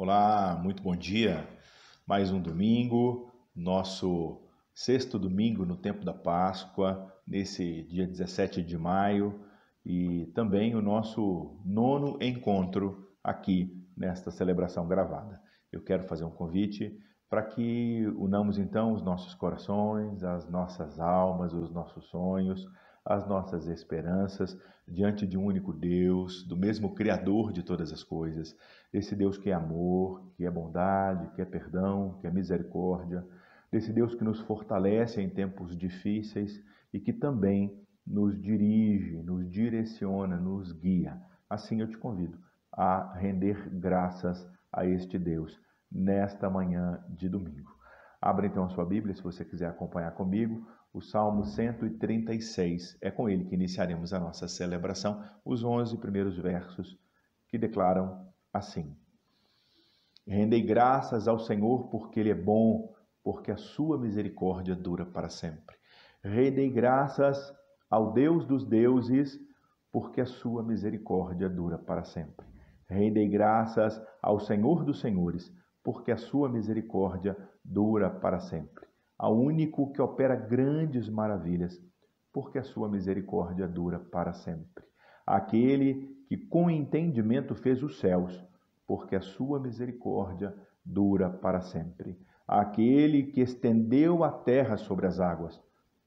Olá, muito bom dia. Mais um domingo, nosso sexto domingo no tempo da Páscoa, nesse dia 17 de maio, e também o nosso nono encontro aqui nesta celebração gravada. Eu quero fazer um convite para que unamos então os nossos corações, as nossas almas, os nossos sonhos, as nossas esperanças diante de um único Deus, do mesmo Criador de todas as coisas, desse Deus que é amor, que é bondade, que é perdão, que é misericórdia, desse Deus que nos fortalece em tempos difíceis e que também nos dirige, nos direciona, nos guia. Assim eu te convido a render graças a este Deus nesta manhã de domingo. Abra então a sua Bíblia, se você quiser acompanhar comigo, o Salmo 136. É com ele que iniciaremos a nossa celebração, os 11 primeiros versos que declaram assim: Rendei graças ao Senhor porque Ele é bom, porque a sua misericórdia dura para sempre. Rendei graças ao Deus dos deuses, porque a sua misericórdia dura para sempre. Rendei graças ao Senhor dos senhores, porque a sua misericórdia dura para sempre. Ao único que opera grandes maravilhas, porque a sua misericórdia dura para sempre. Aquele que com entendimento fez os céus, porque a sua misericórdia dura para sempre. Aquele que estendeu a terra sobre as águas,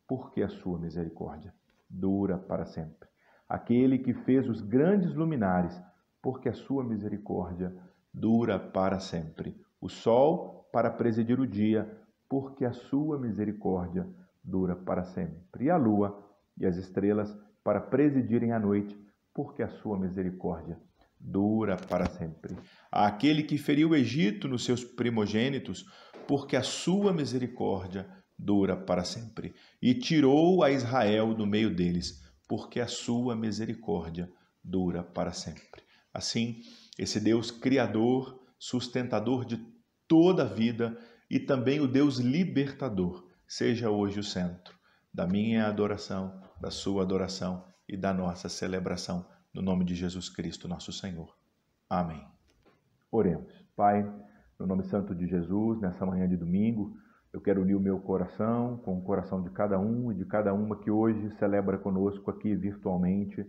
porque a sua misericórdia dura para sempre. Aquele que fez os grandes luminares, porque a sua misericórdia dura para sempre. O sol para presidir o dia, porque a sua misericórdia dura para sempre. E a lua e as estrelas para presidirem a noite, porque a sua misericórdia dura para sempre. Aquele que feriu o Egito nos seus primogênitos, porque a sua misericórdia dura para sempre. E tirou a Israel do meio deles, porque a sua misericórdia dura para sempre. Assim, esse Deus criador, sustentador de toda a vida e também o Deus libertador, seja hoje o centro da minha adoração, da sua adoração e da nossa celebração, no nome de Jesus Cristo, nosso Senhor. Amém. Oremos. Pai, no nome santo de Jesus, nessa manhã de domingo, eu quero unir o meu coração com o coração de cada um e de cada uma que hoje celebra conosco aqui virtualmente,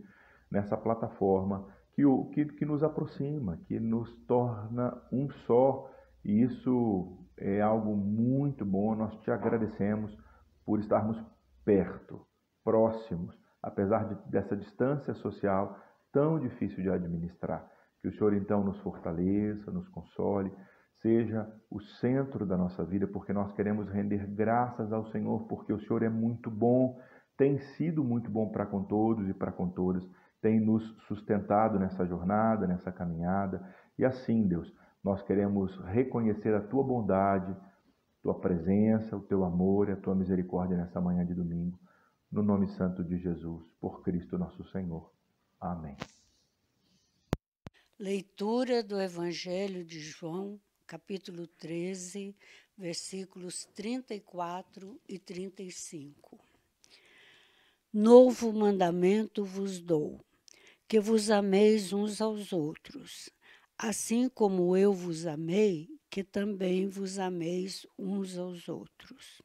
nessa plataforma que nos aproxima, que nos torna um só. E isso é algo muito bom. Nós te agradecemos por estarmos perto, próximos, apesar dessa distância social tão difícil de administrar. Que o Senhor então nos fortaleça, nos console, seja o centro da nossa vida, porque nós queremos render graças ao Senhor, porque o Senhor é muito bom, tem sido muito bom para com todos e para com todas, tem nos sustentado nessa jornada, nessa caminhada. E assim, Deus, nós queremos reconhecer a Tua bondade, Tua presença, o Teu amor e a Tua misericórdia nessa manhã de domingo, no nome santo de Jesus, por Cristo nosso Senhor. Amém. Leitura do Evangelho de João, capítulo 13, versículos 34 e 35. Novo mandamento vos dou, que vos ameis uns aos outros, assim como eu vos amei, que também vos ameis uns aos outros.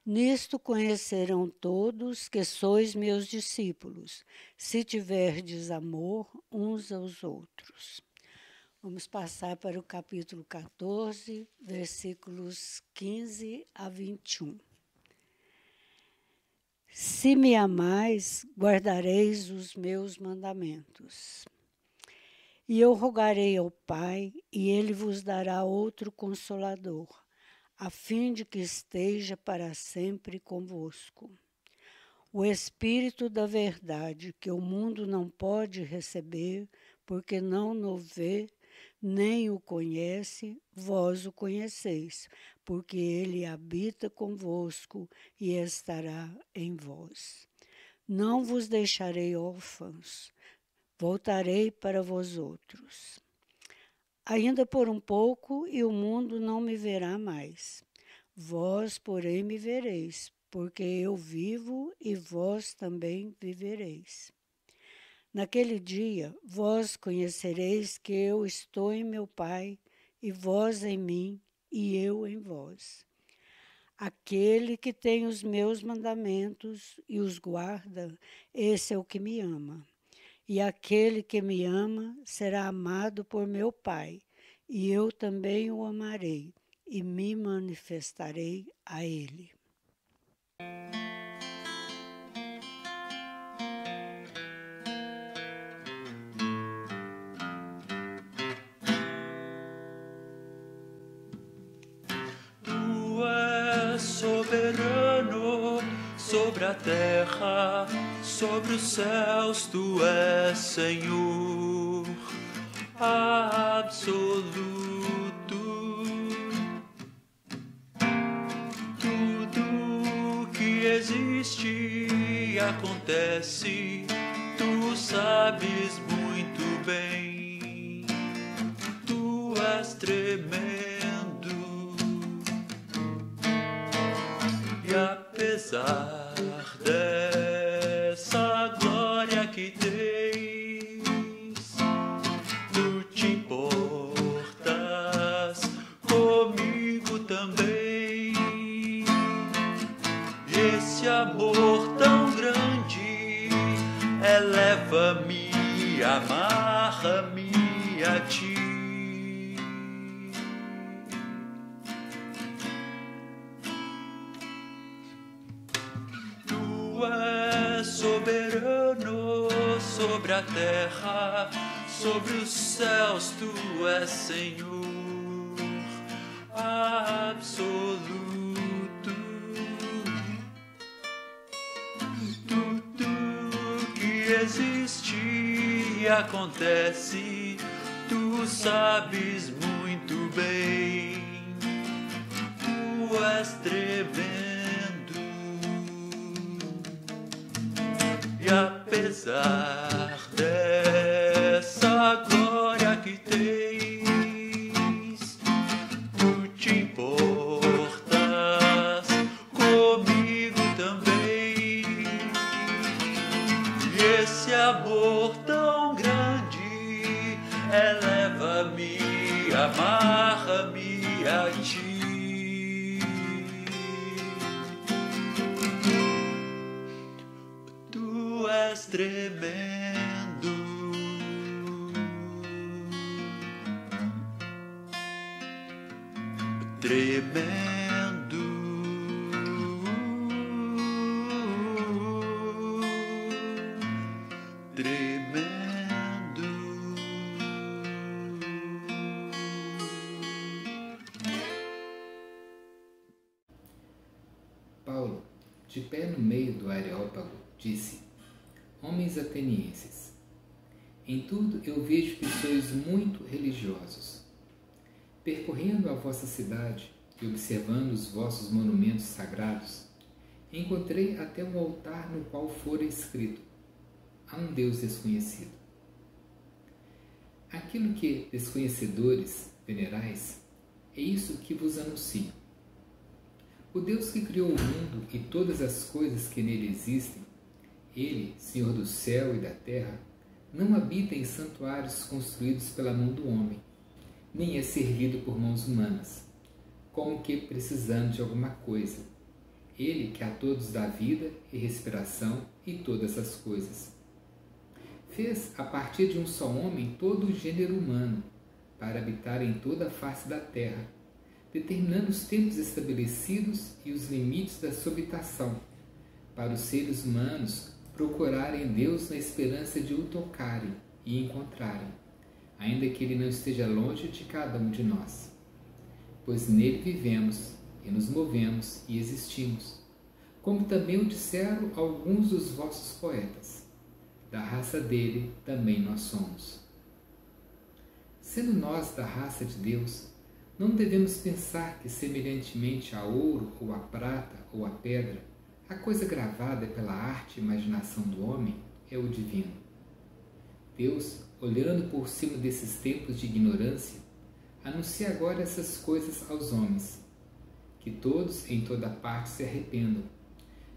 Nisto conhecerão todos que sois meus discípulos, se tiverdes amor uns aos outros. Vamos passar para o capítulo 14, versículos 15 a 21. Se me amais, guardareis os meus mandamentos. E eu rogarei ao Pai, e ele vos dará outro Consolador, a fim de que esteja para sempre convosco. O Espírito da verdade, que o mundo não pode receber, porque não o vê, nem o conhece, vós o conheceis, porque ele habita convosco e estará em vós. Não vos deixarei órfãos, voltarei para vós outros. Ainda por um pouco, e o mundo não me verá mais. Vós, porém, me vereis, porque eu vivo e vós também vivereis. Naquele dia, vós conhecereis que eu estou em meu Pai, e vós em mim, e eu em vós. Aquele que tem os meus mandamentos e os guarda, esse é o que me ama. E aquele que me ama será amado por meu Pai, e eu também o amarei, e me manifestarei a ele. Tu és soberano sobre a terra, sobre os céus, tu és Senhor absoluto. Tudo que existe e acontece, tu sabes muito bem. Tu és tremendo. E apesar dessa glória que tens, tu te importas comigo também. Esse amor tão grande eleva-me, amarra-me a ti. Soberano sobre a terra, sobre os céus, tu és Senhor absoluto. Tudo que existe e acontece, tu sabes muito bem. Tu és tremendo. E apesar dessa glória que tens, tu te importas comigo também. E esse amor tão grande eleva-me, amarra-me a ti. Tremendo, tremendo, tremendo. Paulo, de pé no meio do Areópago, disse: Homens atenienses, em tudo eu vejo que sois muito religiosos. Percorrendo a vossa cidade e observando os vossos monumentos sagrados, encontrei até um altar no qual fora escrito: há um Deus desconhecido. Aquilo que, desconhecedores, venerais, é isso que vos anuncio. O Deus que criou o mundo e todas as coisas que nele existem, Ele, Senhor do céu e da terra, não habita em santuários construídos pela mão do homem, nem é servido por mãos humanas, como que precisando de alguma coisa. Ele que a todos dá vida e respiração e todas as coisas. Fez a partir de um só homem todo o gênero humano, para habitar em toda a face da terra, determinando os tempos estabelecidos e os limites da sua habitação, para os seres humanos procurarem Deus na esperança de o tocarem e encontrarem, ainda que Ele não esteja longe de cada um de nós. Pois nele vivemos e nos movemos e existimos, como também o disseram alguns dos vossos poetas. Da raça dele também nós somos. Sendo nós da raça de Deus, não devemos pensar que, semelhantemente a ouro, ou a prata, ou a pedra, a coisa gravada pela arte e imaginação do homem é o divino. Deus, olhando por cima desses tempos de ignorância, anuncia agora essas coisas aos homens, que todos em toda parte se arrependam,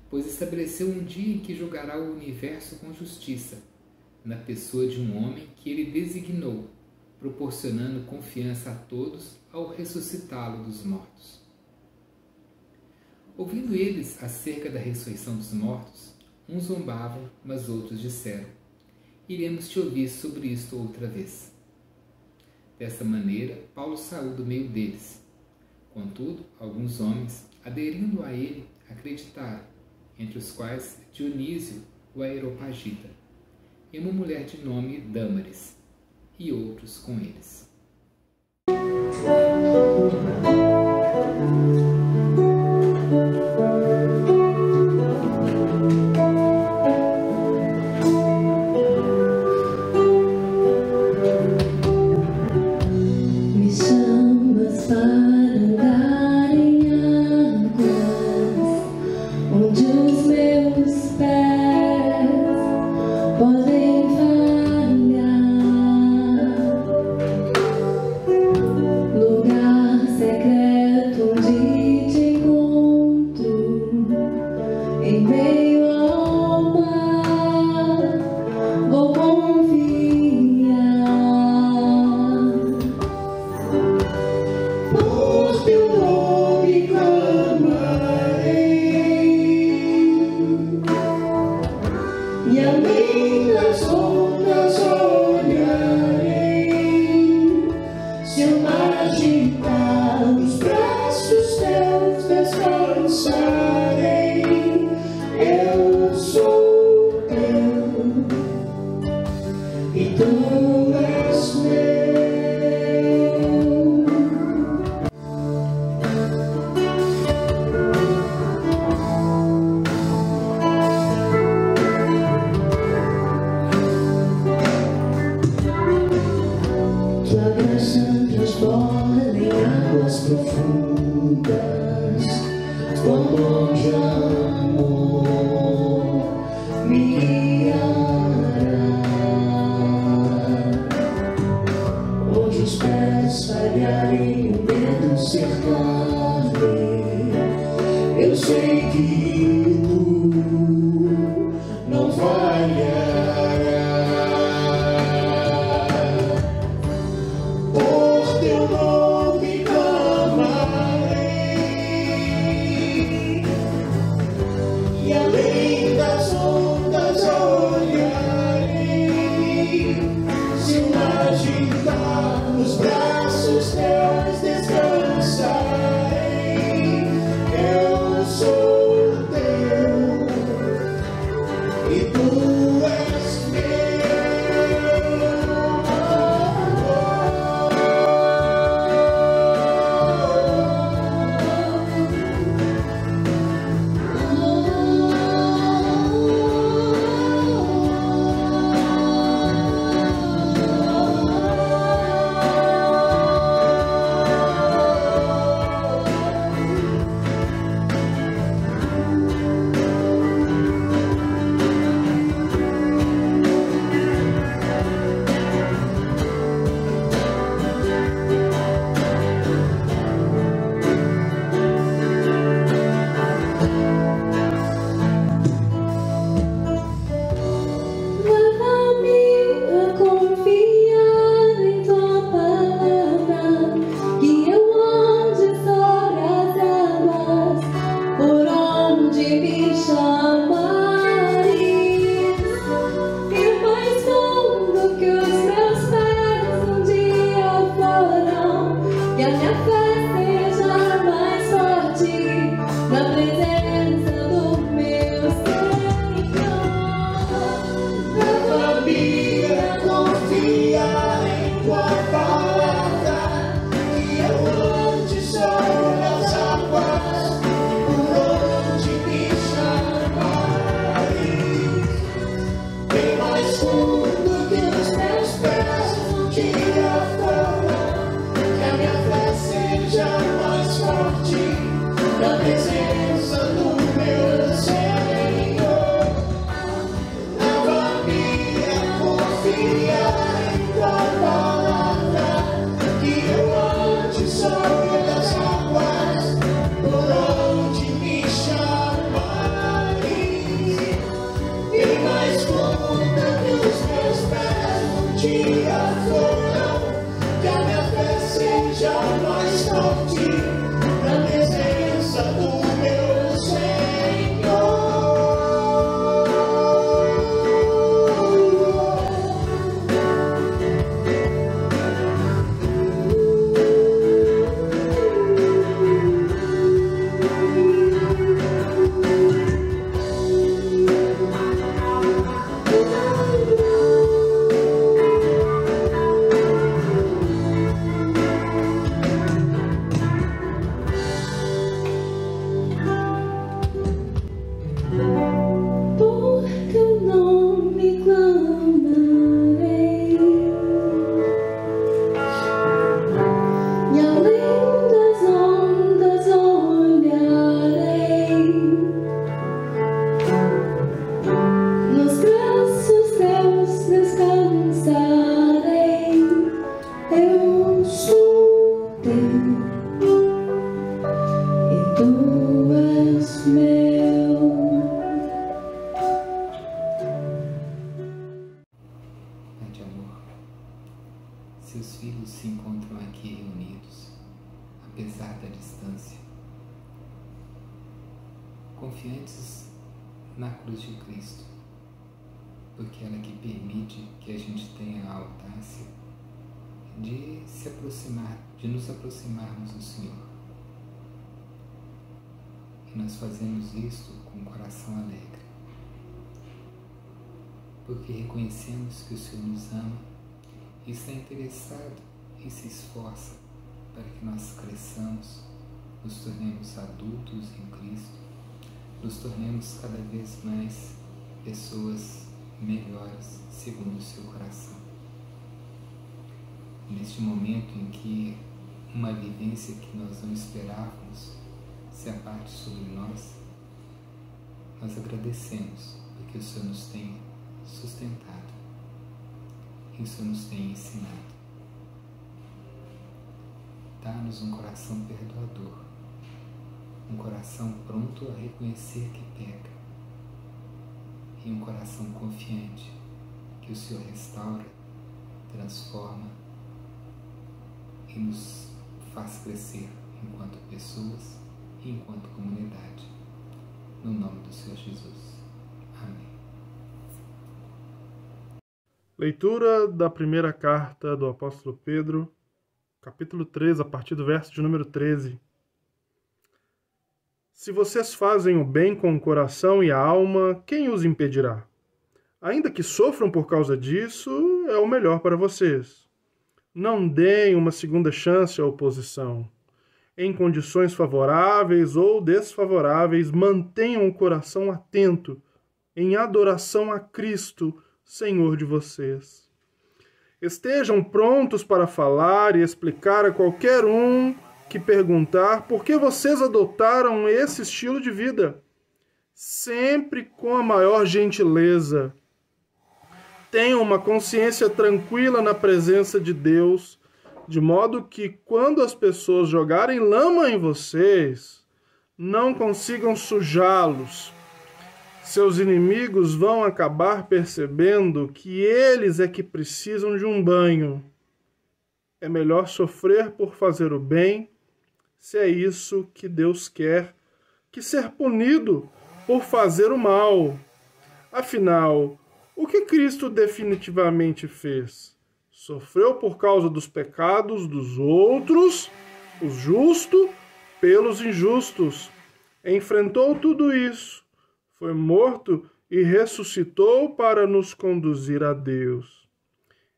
pois estabeleceu um dia em que julgará o universo com justiça, na pessoa de um homem que ele designou, proporcionando confiança a todos ao ressuscitá-lo dos mortos. Ouvindo eles acerca da ressurreição dos mortos, uns zombavam, mas outros disseram: iremos te ouvir sobre isto outra vez. Desta maneira, Paulo saiu do meio deles. Contudo, alguns homens, aderindo a ele, acreditaram, entre os quais Dionísio, o Areopagita, e uma mulher de nome Dâmaris, e outros com eles. Me chamas para andar em águas onde os meus pés podem falhar, lugar secreto onde te encontro, em meio ao mar vou confiar. Por teu nome clamarei, e além das ondas olharei. Se eu agitar os braços teus, descansarei. Eu sou teu e tu és meu. Tua graça transborda em águas profundas, tua mão de amor me guiará. Onde os pés falharem, o medo cercar-me, eu sei que tu não falharás. Por teu nome clamarei, e além das ondas olharei. Se eu agitar os braços teus, descansarei. Eu sou teu e tu és na presença do meu Senhor. Pai de amor, seus filhos se encontram aqui reunidos, apesar da distância, confiantes na cruz de Cristo, porque ela que permite que a gente tenha a audácia de se aproximar, de nos aproximarmos do Senhor. E nós fazemos isso com o coração alegre, porque reconhecemos que o Senhor nos ama e está interessado e se esforça para que nós cresçamos, nos tornemos adultos em Cristo, nos tornemos cada vez mais pessoas melhores segundo o seu coração. Neste momento em que uma vivência que nós não esperávamos se abate sobre nós, nós agradecemos porque o Senhor nos tem sustentado e o Senhor nos tem ensinado. Dá-nos um coração perdoador, um coração pronto a reconhecer que peca e um coração confiante que o Senhor restaura, transforma e nos faz crescer enquanto pessoas e enquanto comunidade. No nome do Senhor Jesus. Amém. Leitura da primeira carta do apóstolo Pedro, capítulo 3, a partir do verso de número 13. Se vocês fazem o bem com o coração e a alma, quem os impedirá? Ainda que sofram por causa disso, é o melhor para vocês. Não deem uma segunda chance à oposição. Em condições favoráveis ou desfavoráveis, mantenham o coração atento em adoração a Cristo, Senhor de vocês. Estejam prontos para falar e explicar a qualquer um que perguntar por que vocês adotaram esse estilo de vida, sempre com a maior gentileza. Tenham uma consciência tranquila na presença de Deus, de modo que quando as pessoas jogarem lama em vocês, não consigam sujá-los. Seus inimigos vão acabar percebendo que eles é que precisam de um banho. É melhor sofrer por fazer o bem, se é isso que Deus quer, que ser punido por fazer o mal. Afinal, o que Cristo definitivamente fez? Sofreu por causa dos pecados dos outros, o justo, pelos injustos. Enfrentou tudo isso, foi morto e ressuscitou para nos conduzir a Deus.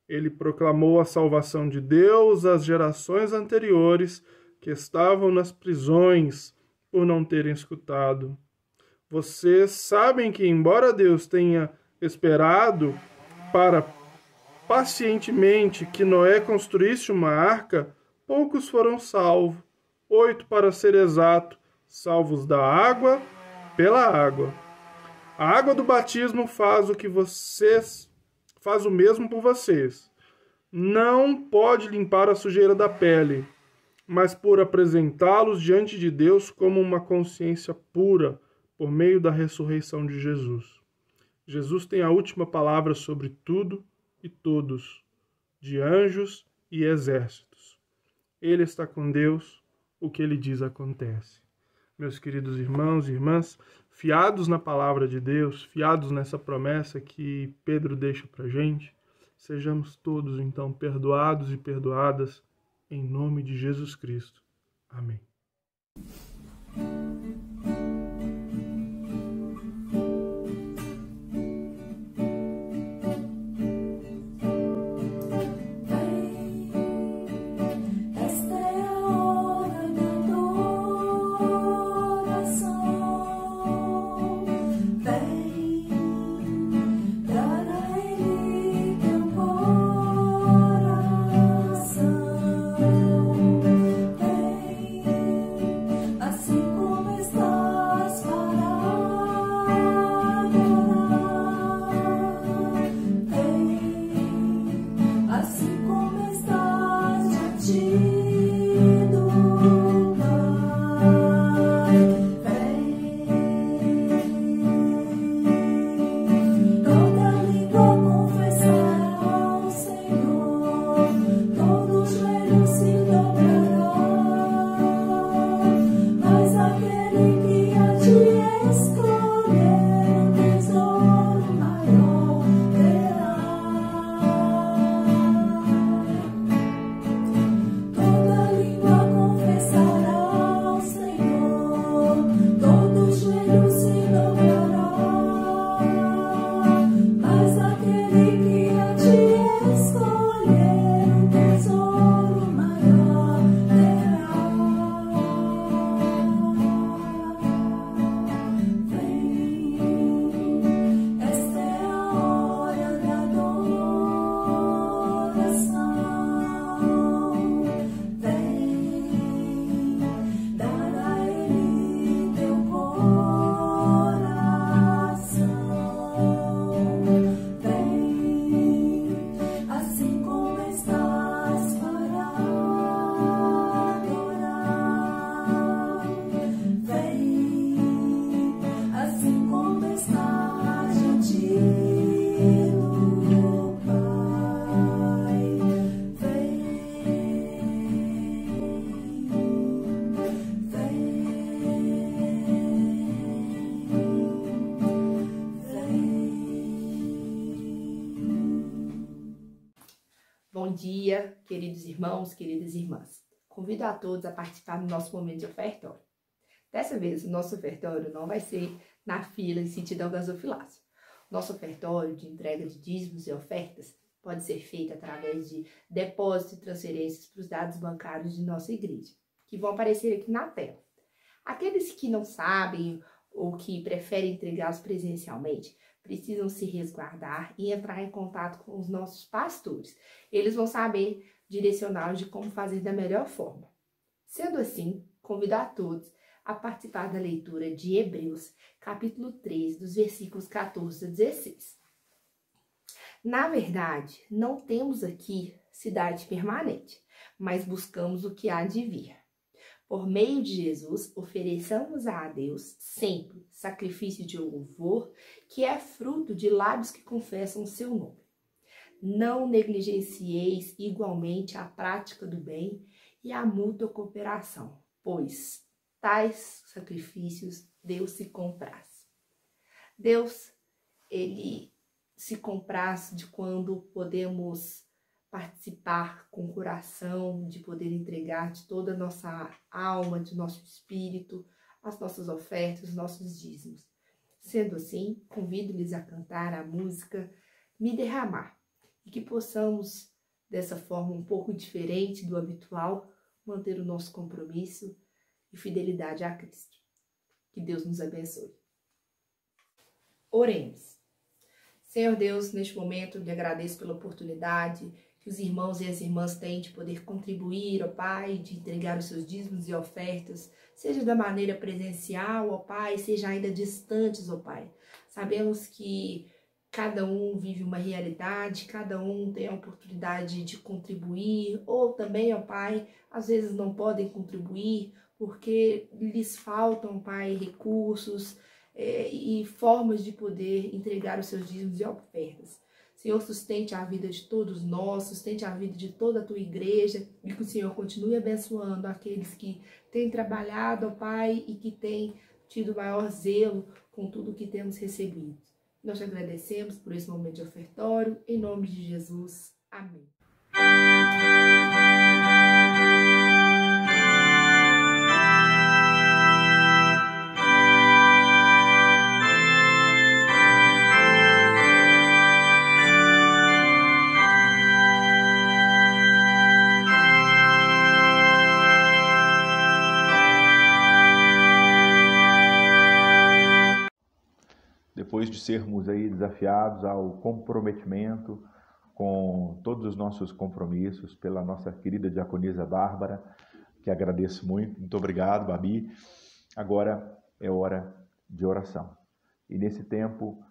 Ele proclamou a salvação de Deus às gerações anteriores que estavam nas prisões por não terem escutado. Vocês sabem que, embora Deus tenha esperado pacientemente que Noé construísse uma arca, poucos foram salvos, 8 para ser exato, salvos da água pela água. A água do batismo faz o mesmo por vocês. Não pode limpar a sujeira da pele, mas por apresentá-los diante de Deus como uma consciência pura por meio da ressurreição de Jesus. Jesus tem a última palavra sobre tudo e todos, de anjos e exércitos. Ele está com Deus, o que ele diz acontece. Meus queridos irmãos e irmãs, fiados na palavra de Deus, fiados nessa promessa que Pedro deixa para a gente, sejamos todos então perdoados e perdoadas em nome de Jesus Cristo. Amém. A dia, queridos irmãos, queridas irmãs. Convido a todos a participar do nosso momento de ofertório. Dessa vez, o nosso ofertório não vai ser na fila em sentido ao gasofilácio. Nosso ofertório de entrega de dízimos e ofertas pode ser feito através de depósitos e transferências para os dados bancários de nossa igreja, que vão aparecer aqui na tela. Aqueles que não sabem ou que preferem entregá-los presencialmente, precisam se resguardar e entrar em contato com os nossos pastores. Eles vão saber direcioná-los de como fazer da melhor forma. Sendo assim, convido a todos a participar da leitura de Hebreus, capítulo 3, dos versículos 14 a 16. Na verdade, não temos aqui cidade permanente, mas buscamos o que há de vir. Por meio de Jesus, ofereçamos a Deus sempre sacrifício de louvor, que é fruto de lábios que confessam o seu nome. Não negligencieis igualmente a prática do bem e a mútua cooperação, pois tais sacrifícios Deus se compraz. Deus, Ele se compraz de quando podemos participar com o coração, de poder entregar de toda a nossa alma, de nosso espírito, as nossas ofertas, os nossos dízimos. Sendo assim, convido-lhes a cantar a música Me Derramar, e que possamos, dessa forma um pouco diferente do habitual, manter o nosso compromisso e fidelidade a Cristo. Que Deus nos abençoe. Oremos. Senhor Deus, neste momento, lhe agradeço pela oportunidade que os irmãos e as irmãs têm de poder contribuir, ó Pai, de entregar os seus dízimos e ofertas, seja da maneira presencial, ó Pai, seja ainda distantes, ó Pai. Sabemos que cada um vive uma realidade, cada um tem a oportunidade de contribuir, ou também, ó Pai, às vezes não podem contribuir porque lhes faltam, Pai, recursos e formas de poder entregar os seus dízimos e ofertas. Senhor, sustente a vida de todos nós, sustente a vida de toda a tua igreja e que o Senhor continue abençoando aqueles que têm trabalhado, ó Pai, e que têm tido maior zelo com tudo o que temos recebido. Nós te agradecemos por esse momento de ofertório, em nome de Jesus. Amém. Depois de sermos aí desafiados ao comprometimento com todos os nossos compromissos pela nossa querida diaconisa Bárbara, que agradeço muito. Muito obrigado, Babi. Agora é hora de oração. E nesse tempo,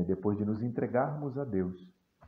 depois de nos entregarmos a Deus,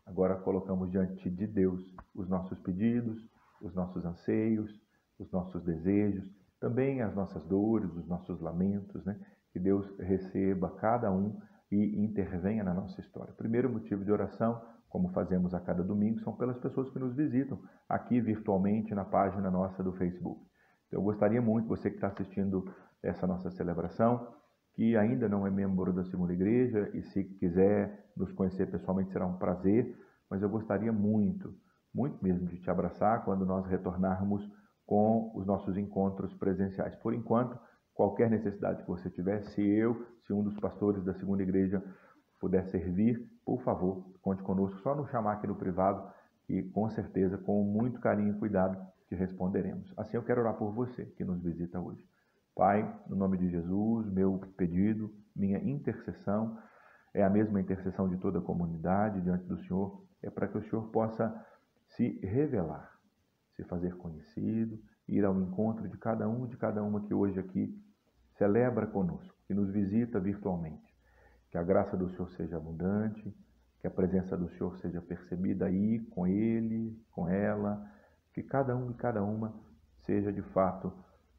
agora colocamos diante de Deus os nossos pedidos, os nossos anseios, os nossos desejos, também as nossas dores, os nossos lamentos, né? Que Deus receba cada um e intervenha na nossa história. O primeiro motivo de oração, como fazemos a cada domingo, são pelas pessoas que nos visitam aqui virtualmente na página nossa do Facebook. Então, eu gostaria muito, você que está assistindo essa nossa celebração, que ainda não é membro da Segunda Igreja e se quiser nos conhecer pessoalmente será um prazer, mas eu gostaria muito, muito mesmo de te abraçar quando nós retornarmos com os nossos encontros presenciais. Por enquanto, qualquer necessidade que você tiver, se um dos pastores da Segunda Igreja puder servir, por favor, conte conosco. Só nos chamar aqui no privado e com certeza, com muito carinho e cuidado, te responderemos. Assim eu quero orar por você que nos visita hoje. Pai, no nome de Jesus, meu pedido, minha intercessão, é a mesma intercessão de toda a comunidade diante do Senhor, é para que o Senhor possa se revelar, se fazer conhecido, ir ao encontro de cada um e de cada uma que hoje aqui celebra conosco, que nos visita virtualmente. Que a graça do Senhor seja abundante, que a presença do Senhor seja percebida aí, com ele, com ela, que cada um e cada uma seja de fato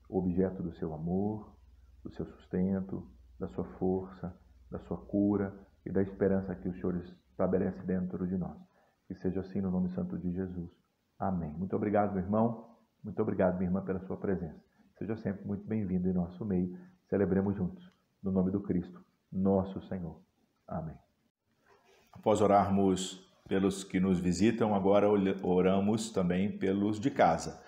objeto do seu amor, do seu sustento, da sua força, da sua cura e da esperança que o Senhor estabelece dentro de nós. Que seja assim no nome santo de Jesus. Amém. Muito obrigado, meu irmão. Muito obrigado, minha irmã, pela sua presença. Seja sempre muito bem-vindo em nosso meio. Celebremos juntos, no nome do Cristo, nosso Senhor. Amém. Após orarmos pelos que nos visitam, agora oramos também pelos de casa.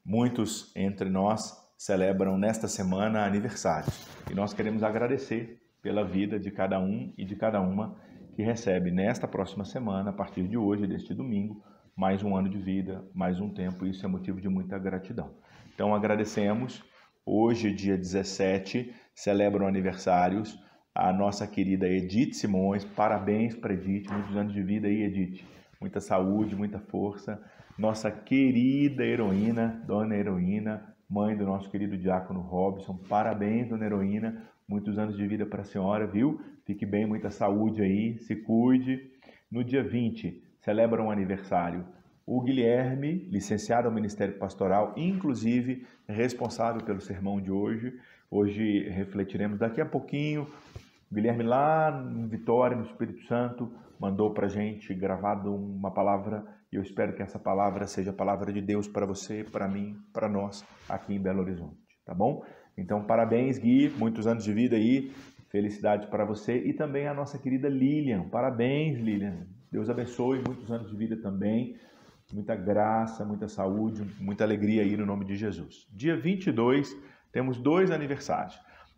Muitos entre nós celebram nesta semana aniversários e nós queremos agradecer pela vida de cada um e de cada uma que recebe nesta próxima semana, a partir de hoje, deste domingo, mais um ano de vida, mais um tempo. Isso é motivo de muita gratidão. Então agradecemos. Hoje, dia 17, celebram aniversários a nossa querida Edith Simões. Parabéns para Edith, muitos anos de vida aí, Edith. Muita saúde, muita força. Nossa querida heroína, Dona Heroína, mãe do nosso querido diácono Robson. Parabéns, Dona Heroína. Muitos anos de vida para a senhora, viu? Fique bem, muita saúde aí, se cuide. No dia 20, celebram um aniversário o Guilherme, licenciado ao Ministério Pastoral, inclusive responsável pelo sermão de hoje. Hoje refletiremos daqui a pouquinho. O Guilherme lá em Vitória, no Espírito Santo, mandou para a gente gravado uma palavra e eu espero que essa palavra seja a palavra de Deus para você, para mim, para nós aqui em Belo Horizonte, tá bom? Então, parabéns, Gui, muitos anos de vida aí, felicidades para você e também a nossa querida Lilian. Parabéns, Lilian. Deus abençoe, muitos anos de vida também. Muita graça, muita saúde, muita alegria aí no nome de Jesus. Dia 22, temos 2 aniversários.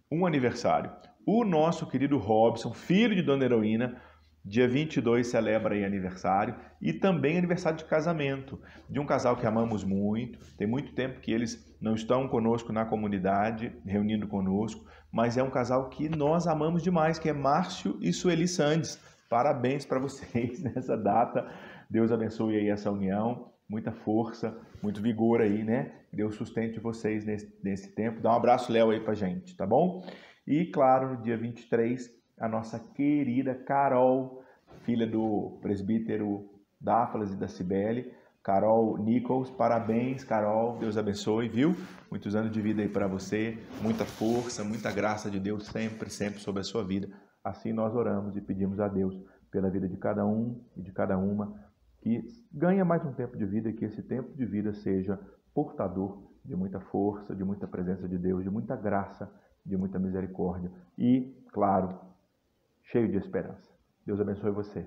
Um aniversário, o nosso querido Robson, filho de Dona Heroína, dia 22 celebra aí aniversário e também aniversário de casamento, de um casal que amamos muito. Tem muito tempo que eles não estão conosco na comunidade, reunindo conosco, mas é um casal que nós amamos demais, que é Márcio e Sueli Sandes. Parabéns para vocês nessa data. Deus abençoe aí essa união, muita força, muito vigor aí, né? Deus sustente vocês nesse tempo. Dá um abraço, Léo, aí pra gente, tá bom? E, claro, no dia 23, a nossa querida Carol, filha do presbítero Dáfalas e da Cibele, Carol Nichols. Parabéns, Carol. Deus abençoe, viu? Muitos anos de vida aí para você, muita força, muita graça de Deus sempre, sempre sobre a sua vida. Assim nós oramos e pedimos a Deus pela vida de cada um e de cada uma, que ganha mais um tempo de vida e que esse tempo de vida seja portador de muita força, de muita presença de Deus, de muita graça, de muita misericórdia e, claro, cheio de esperança. Deus abençoe vocês.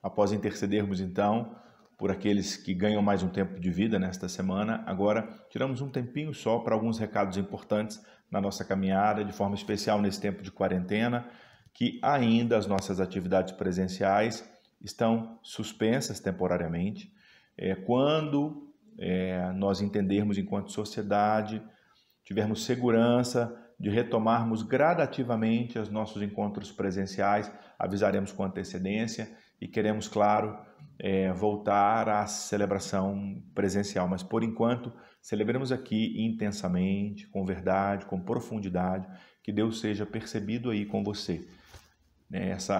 Após intercedermos, então, por aqueles que ganham mais um tempo de vida nesta semana, agora tiramos um tempinho só para alguns recados importantes na nossa caminhada, de forma especial nesse tempo de quarentena, que ainda as nossas atividades presenciais estão suspensas temporariamente. Quando nós entendermos enquanto sociedade, tivermos segurança de retomarmos gradativamente os nossos encontros presenciais, avisaremos com antecedência e queremos, claro, voltar à celebração presencial. Mas, por enquanto, celebremos aqui intensamente, com verdade, com profundidade, que Deus seja percebido aí com você.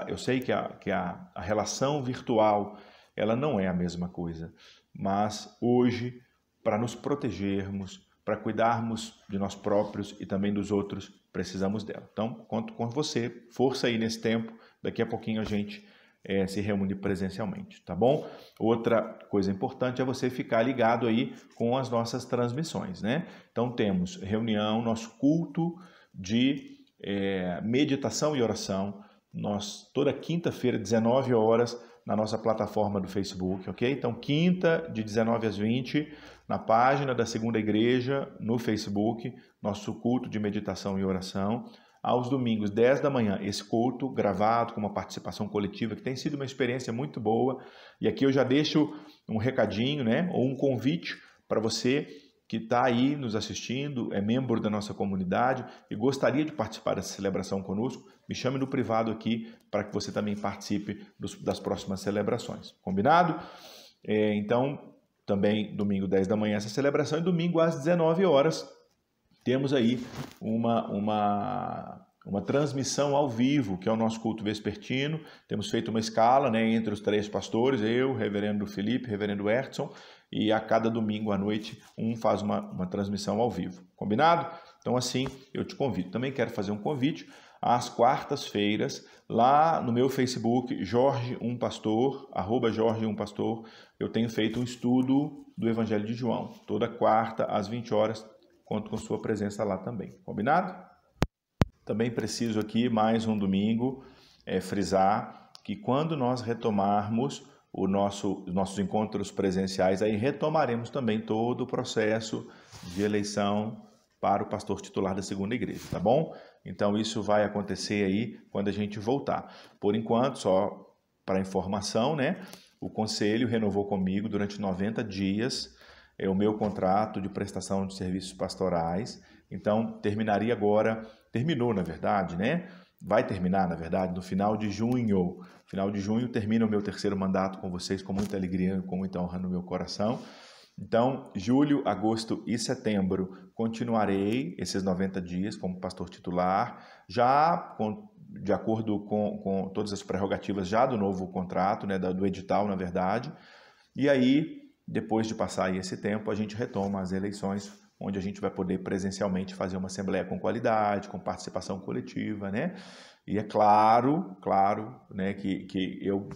Eu sei que a relação virtual ela não é a mesma coisa, mas hoje, para nos protegermos, para cuidarmos de nós próprios e também dos outros, precisamos dela. Então, conto com você, força aí nesse tempo, daqui a pouquinho a gente se reúne presencialmente, tá bom? Outra coisa importante é você ficar ligado aí com as nossas transmissões, né? Então, temos reunião, nosso culto de meditação e oração, toda quinta-feira, 19 horas, na nossa plataforma do Facebook, ok? Então, quinta, de 19 às 20, na página da Segunda Igreja, no Facebook, nosso culto de meditação e oração. Aos domingos, 10 da manhã, esse culto gravado com uma participação coletiva, que tem sido uma experiência muito boa. E aqui eu já deixo um recadinho, né? Ou um convite para você que está aí nos assistindo, é membro da nossa comunidade e gostaria de participar dessa celebração conosco, me chame no privado aqui para que você também participe das próximas celebrações. Combinado? Então, também domingo 10 da manhã essa celebração e domingo às 19 horas temos aí uma transmissão ao vivo, que é o nosso culto vespertino. Temos feito uma escala, né, entre os 3 pastores, eu, reverendo Felipe, reverendo Hertzson, e a cada domingo à noite um faz uma transmissão ao vivo. Combinado? Então assim eu te convido. Também quero fazer um convite às quartas-feiras, lá no meu Facebook, Jorge Um Pastor, @Jorge Um Pastor, eu tenho feito um estudo do Evangelho de João. Toda quarta, às 20 horas, conto com sua presença lá também. Combinado? Também preciso aqui, mais um domingo, frisar que quando nós retomarmos os nossos encontros presenciais, aí retomaremos também todo o processo de eleição para o pastor titular da segunda igreja, tá bom? Então isso vai acontecer aí quando a gente voltar. Por enquanto, só para informação, né? O conselho renovou comigo durante 90 dias o meu contrato de prestação de serviços pastorais. Então terminou na verdade, né? Vai terminar, na verdade, no final de junho. Final de junho termina o meu terceiro mandato com vocês, com muita alegria, com muita honra no meu coração. Então, julho, agosto e setembro, continuarei esses 90 dias como pastor titular, de acordo com todas as prerrogativas já do novo contrato, né, do edital, na verdade. E aí, depois de passar aí esse tempo, a gente retoma as eleições, onde a gente vai poder presencialmente fazer uma assembleia com qualidade, com participação coletiva, né? E é claro, né, que eu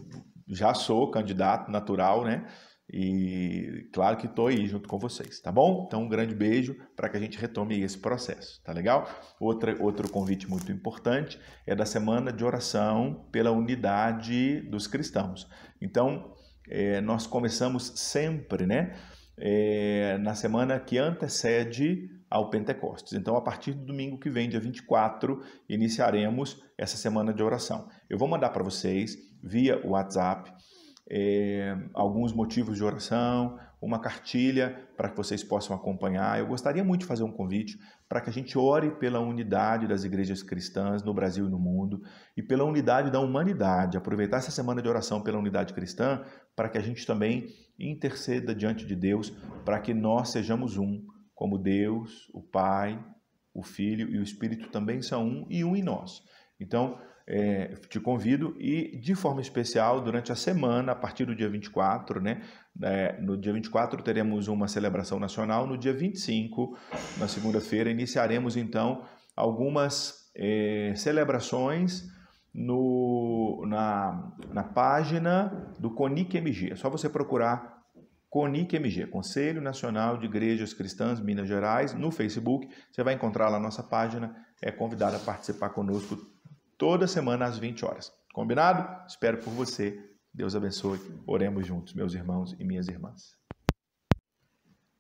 já sou candidato natural, né? E claro que estou aí junto com vocês, tá bom? Então um grande beijo para que a gente retome esse processo, tá legal? Outro convite muito importante é da semana de oração pela unidade dos cristãos. Então nós começamos sempre, né? Na semana que antecede ao Pentecostes. Então, a partir do domingo que vem, dia 24, iniciaremos essa semana de oração. Eu vou mandar para vocês, via WhatsApp, alguns motivos de oração, uma cartilha para que vocês possam acompanhar. Eu gostaria muito de fazer um convite para que a gente ore pela unidade das igrejas cristãs no Brasil e no mundo e pela unidade da humanidade. Aproveitar essa semana de oração pela unidade cristã para que a gente também interceda diante de Deus para que nós sejamos um, como Deus, o Pai, o Filho e o Espírito também são um e um em nós. Então, te convido e, de forma especial, durante a semana, a partir do dia 24, né? No dia 24 teremos uma celebração nacional, no dia 25, na segunda-feira, iniciaremos então algumas celebrações na página do CONIC MG. É só você procurar CONIC MG, Conselho Nacional de Igrejas Cristãs Minas Gerais, no Facebook. Você vai encontrar lá a nossa página, é convidado a participar conosco toda semana às 20 horas. Combinado? Espero por você. Deus abençoe. Oremos juntos, meus irmãos e minhas irmãs.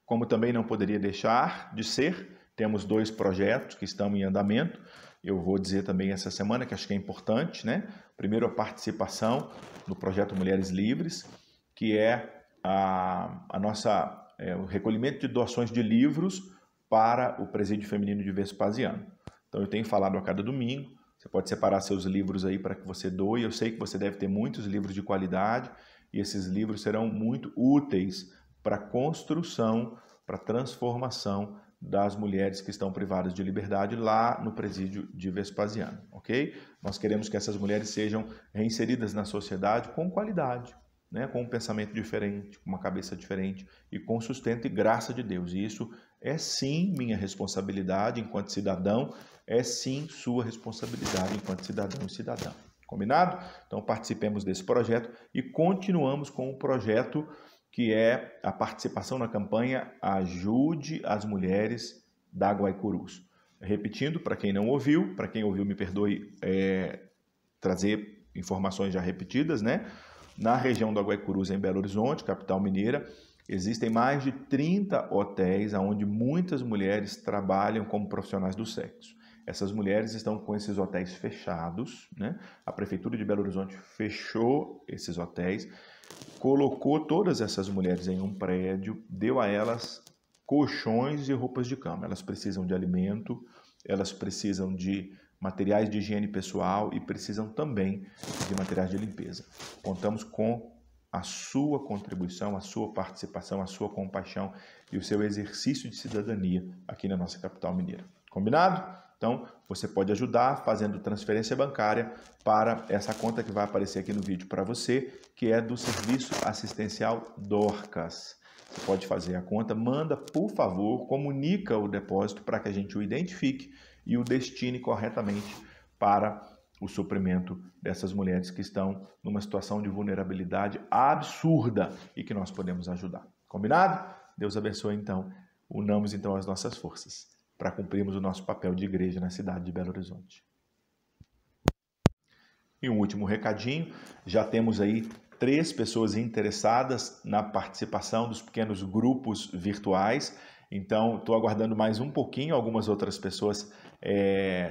Como também não poderia deixar de ser, temos 2 projetos que estão em andamento. Eu vou dizer também essa semana, que acho que é importante, né? Primeiro, a participação no projeto Mulheres Livres, que é o recolhimento de doações de livros para o Presídio Feminino de Vespasiano. Então, eu tenho falado a cada domingo. Você pode separar seus livros aí para que você doe. Eu sei que você deve ter muitos livros de qualidade e esses livros serão muito úteis para a construção, para a transformação das mulheres que estão privadas de liberdade lá no presídio de Vespasiano, ok? Nós queremos que essas mulheres sejam reinseridas na sociedade com qualidade, né? Com um pensamento diferente, com uma cabeça diferente e com sustento e graça de Deus. E isso é sim minha responsabilidade enquanto cidadão, é sim sua responsabilidade enquanto cidadão e cidadã. Combinado? Então participemos desse projeto e continuamos com o projeto que é a participação na campanha Ajude as Mulheres da Guaicurus. Repetindo, para quem não ouviu, para quem ouviu me perdoe trazer informações já repetidas, né? Na região do Guaicurus, em Belo Horizonte, capital mineira, existem mais de 30 hotéis onde muitas mulheres trabalham como profissionais do sexo. Essas mulheres estão com esses hotéis fechados, né? A Prefeitura de Belo Horizonte fechou esses hotéis, colocou todas essas mulheres em um prédio, deu a elas colchões e roupas de cama. Elas precisam de alimento, elas precisam de materiais de higiene pessoal e precisam também de materiais de limpeza. Contamos com a sua contribuição, a sua participação, a sua compaixão e o seu exercício de cidadania aqui na nossa capital mineira. Combinado? Então, você pode ajudar fazendo transferência bancária para essa conta que vai aparecer aqui no vídeo para você, que é do Serviço Assistencial Dorcas. Você pode fazer a conta, manda, por favor, comunica o depósito para que a gente o identifique e o destine corretamente para o suprimento dessas mulheres que estão numa situação de vulnerabilidade absurda e que nós podemos ajudar. Combinado? Deus abençoe, então. Unamos, então, as nossas forças para cumprirmos o nosso papel de igreja na cidade de Belo Horizonte. E um último recadinho, já temos aí 3 pessoas interessadas na participação dos pequenos grupos virtuais. Então, estou aguardando mais um pouquinho, algumas outras pessoas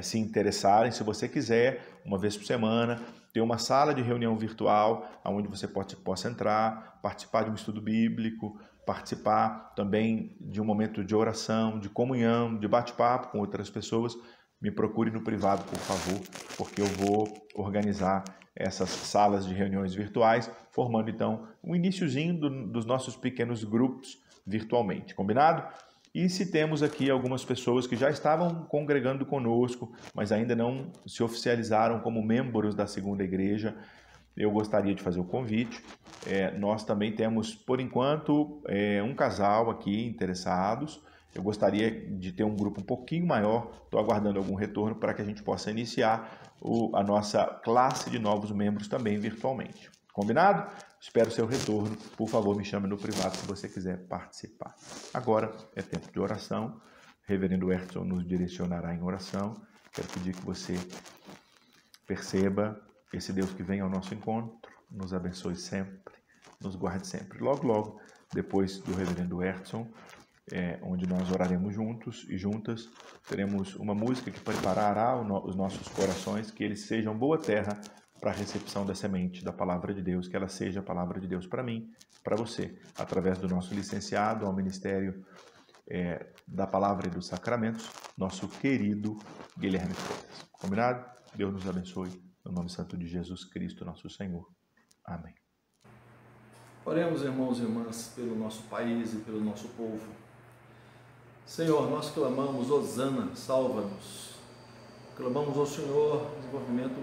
se interessarem. Se você quiser, uma vez por semana, ter uma sala de reunião virtual, onde você possa entrar, participar de um estudo bíblico, participar também de um momento de oração, de comunhão, de bate-papo com outras pessoas, me procure no privado, por favor, porque eu vou organizar essas salas de reuniões virtuais, formando então um iniciozinho dos nossos pequenos grupos virtualmente, combinado? E se temos aqui algumas pessoas que já estavam congregando conosco, mas ainda não se oficializaram como membros da segunda igreja, eu gostaria de fazer o convite. Nós também temos, por enquanto, um casal aqui interessados. Eu gostaria de ter um grupo um pouquinho maior, estou aguardando algum retorno para que a gente possa iniciar a nossa classe de novos membros também virtualmente. Combinado? Espero seu retorno. Por favor, me chame no privado se você quiser participar. Agora é tempo de oração. Reverendo Herson nos direcionará em oração. Quero pedir que você perceba esse Deus que vem ao nosso encontro, nos abençoe sempre, nos guarde sempre. Logo, logo, depois do Reverendo Herson, onde nós oraremos juntos e juntas, teremos uma música que preparará os nossos corações, que eles sejam boa terra para a recepção da semente da Palavra de Deus, que ela seja a Palavra de Deus para mim, para você, através do nosso licenciado ao Ministério da Palavra e dos Sacramentos, nosso querido Guilherme Freitas. Combinado? Deus nos abençoe, no nome santo de Jesus Cristo, nosso Senhor. Amém. Oremos, irmãos e irmãs, pelo nosso país e pelo nosso povo. Senhor, nós clamamos, Hosana, salva-nos. Clamamos ao Senhor desenvolvimento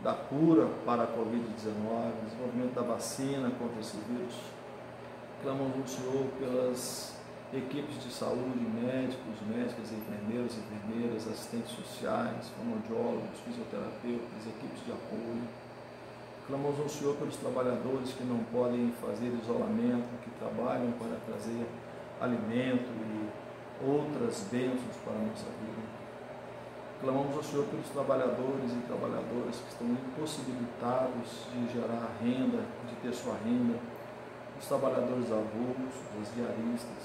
da cura para a Covid-19, desenvolvimento da vacina contra esse vírus. Clamamos ao Senhor pelas equipes de saúde, médicos, médicas, enfermeiras, assistentes sociais, fonoaudiólogos, fisioterapeutas, equipes de apoio. Clamamos ao Senhor pelos trabalhadores que não podem fazer isolamento, que trabalham para trazer alimento e outras bênçãos para a nossa vida. Clamamos ao Senhor pelos trabalhadores e trabalhadoras que estão impossibilitados de gerar renda, de ter sua renda, os trabalhadores avulsos, os diaristas.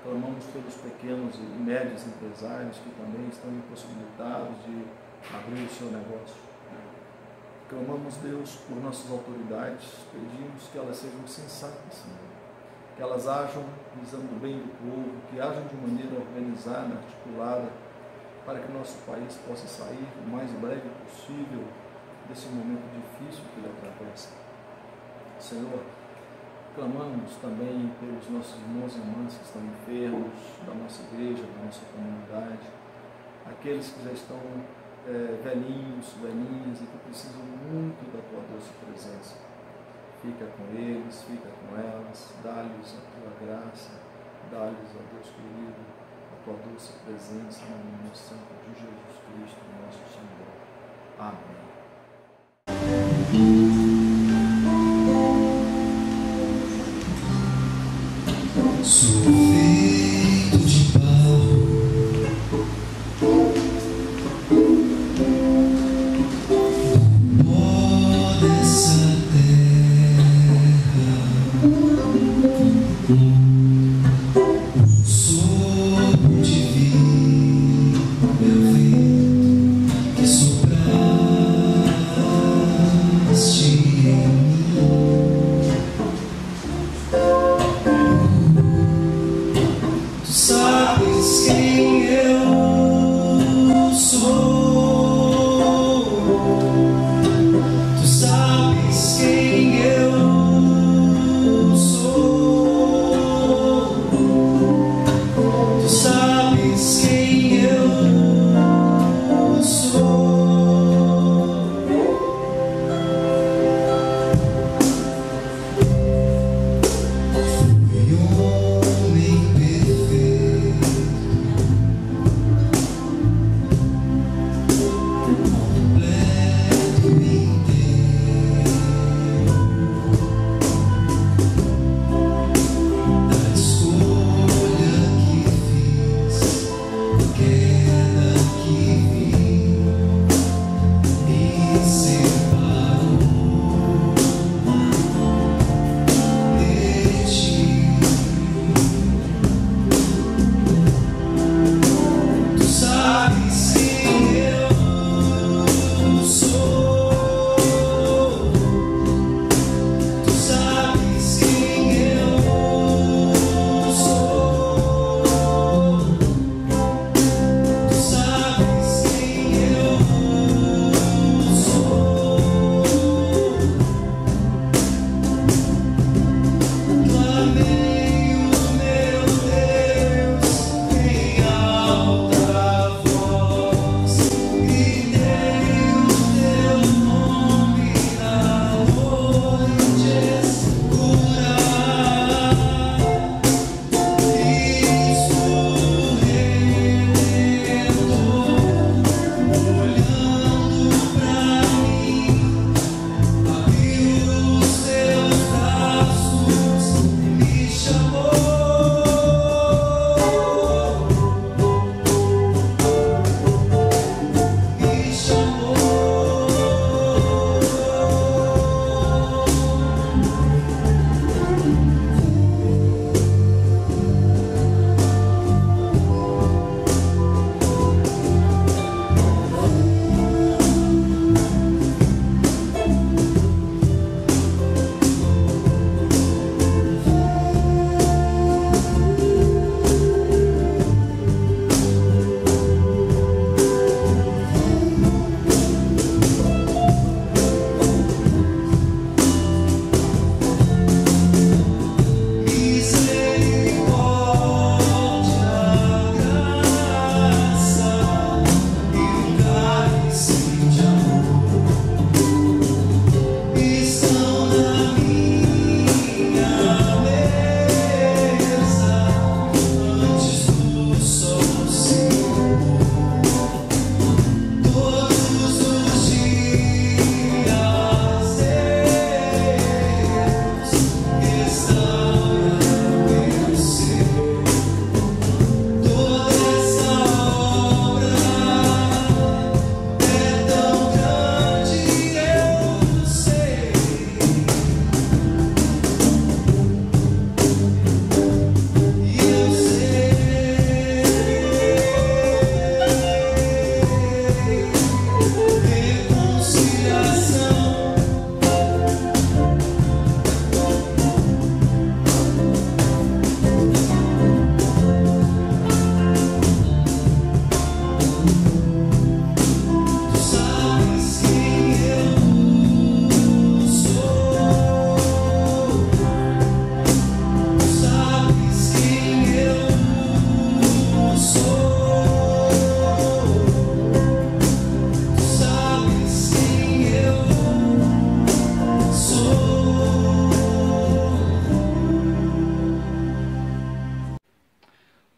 Clamamos pelos pequenos e médios empresários que também estão impossibilitados de abrir o seu negócio. Clamamos, Deus, por nossas autoridades, pedimos que elas sejam sensatas, Senhor, que elas ajam visando o bem do povo, que ajam de maneira organizada, articulada, para que nosso país possa sair o mais breve possível desse momento difícil que ele atravessa. Senhor, clamamos também pelos nossos irmãos e irmãs que estão enfermos, da nossa igreja, da nossa comunidade, aqueles que já estão velhinhos, velhinhas e que precisam muito da tua doce presença. Fica com eles, fica com elas, dá-lhes a tua graça, dá-lhes, ó Deus querido, a tua doce presença no nome santo de Jesus Cristo, nosso Senhor. Amém. Sou feito de barro, do pó dessa terra, um sopro divino, meu vento que sopraste em mim. Sabes quem eu sou, tu sabes quem eu sou, tu sabes quem eu sou. Fui homem perfeito, completo inteiro, da escolha que fiz, queda que vim, me servir.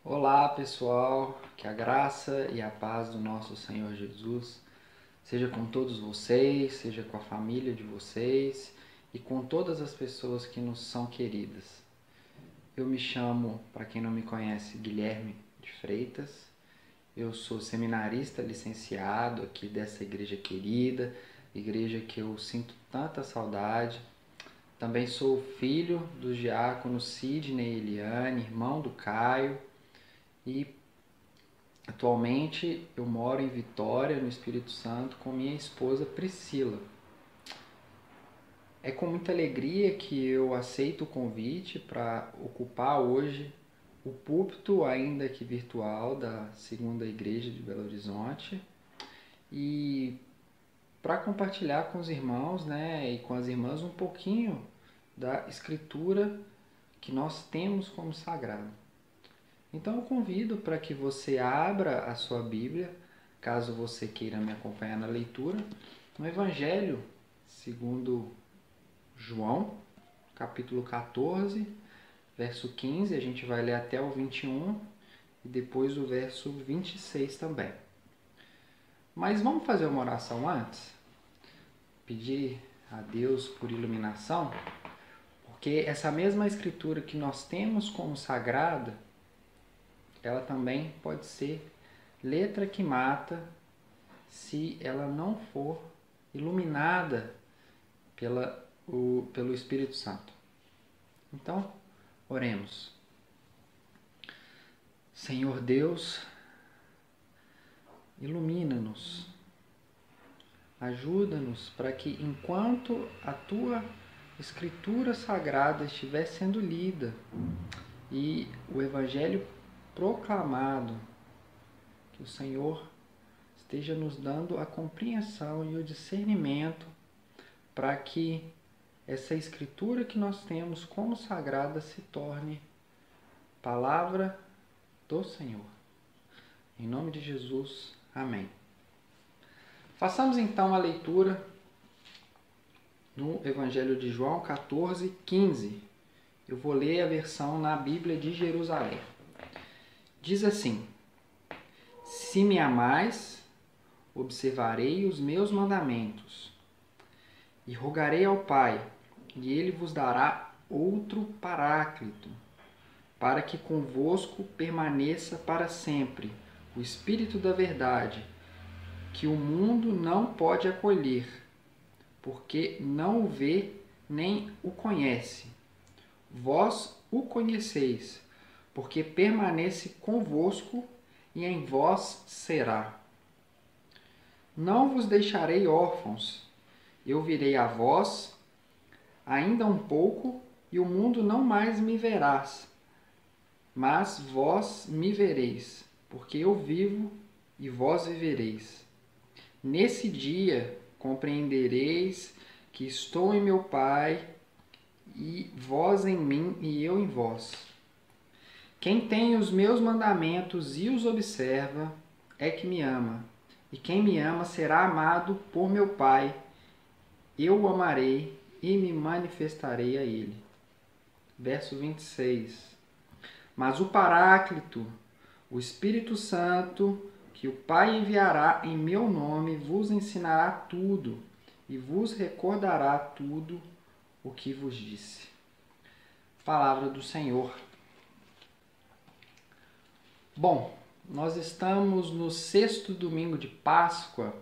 Olá pessoal, que a graça e a paz do nosso Senhor Jesus seja com todos vocês, seja com a família de vocês e com todas as pessoas que nos são queridas. Eu me chamo, para quem não me conhece, Guilherme de Freitas. Eu sou seminarista licenciado aqui dessa igreja querida, igreja que eu sinto tanta saudade. Também sou filho dos diáconos Sidney e Eliane, irmão do Caio. E atualmente eu moro em Vitória, no Espírito Santo, com minha esposa Priscila. É com muita alegria que eu aceito o convite para ocupar hoje o púlpito, ainda que virtual, da Segunda Igreja de Belo Horizonte e para compartilhar com os irmãos, e com as irmãs um pouquinho da Escritura que nós temos como sagrada. Então eu convido para que você abra a sua Bíblia, caso você queira me acompanhar na leitura, no Evangelho segundo João, capítulo 14, verso 15, a gente vai ler até o 21 e depois o verso 26 também. Mas vamos fazer uma oração antes? Pedir a Deus por iluminação, porque essa mesma Escritura que nós temos como sagrada, ela também pode ser letra que mata se ela não for iluminada pelo Espírito Santo. Então, oremos. Senhor Deus, ilumina-nos, ajuda-nos para que enquanto a Tua Escritura Sagrada estiver sendo lida e o Evangelho proclamado, que o Senhor esteja nos dando a compreensão e o discernimento para que essa Escritura que nós temos como sagrada se torne palavra do Senhor. Em nome de Jesus, amém. Façamos então a leitura no Evangelho de João 14, 15. Eu vou ler a versão na Bíblia de Jerusalém. Diz assim: Se me amais, observarei os meus mandamentos, e rogarei ao Pai, e ele vos dará outro Paráclito, para que convosco permaneça para sempre o Espírito da verdade, que o mundo não pode acolher, porque não o vê nem o conhece. Vós o conheceis, porque permanece convosco e em vós será. Não vos deixarei órfãos, eu virei a vós ainda um pouco, e o mundo não mais me verás, mas vós me vereis, porque eu vivo e vós vivereis. Nesse dia compreendereis que estou em meu Pai, e vós em mim e eu em vós. Quem tem os meus mandamentos e os observa é que me ama, e quem me ama será amado por meu Pai. Eu o amarei e me manifestarei a ele. Verso 26. Mas o Paráclito, o Espírito Santo, que o Pai enviará em meu nome, vos ensinará tudo e vos recordará tudo o que vos disse. Palavra do Senhor. Bom, nós estamos no 6º domingo de Páscoa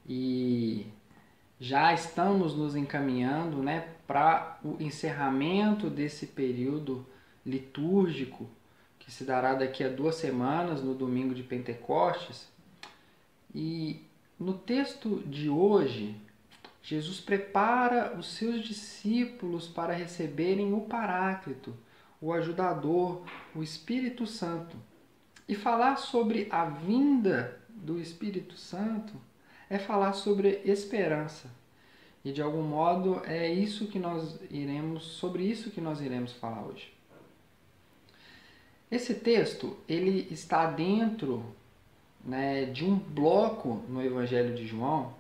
e já estamos nos encaminhando, para o encerramento desse período litúrgico que se dará daqui a 2 semanas, no domingo de Pentecostes. E no texto de hoje, Jesus prepara os seus discípulos para receberem o Paráclito, o ajudador, o Espírito Santo. E falar sobre a vinda do Espírito Santo é falar sobre esperança. E de algum modo é sobre isso que nós iremos falar hoje. Esse texto ele está dentro, né, de um bloco no Evangelho de João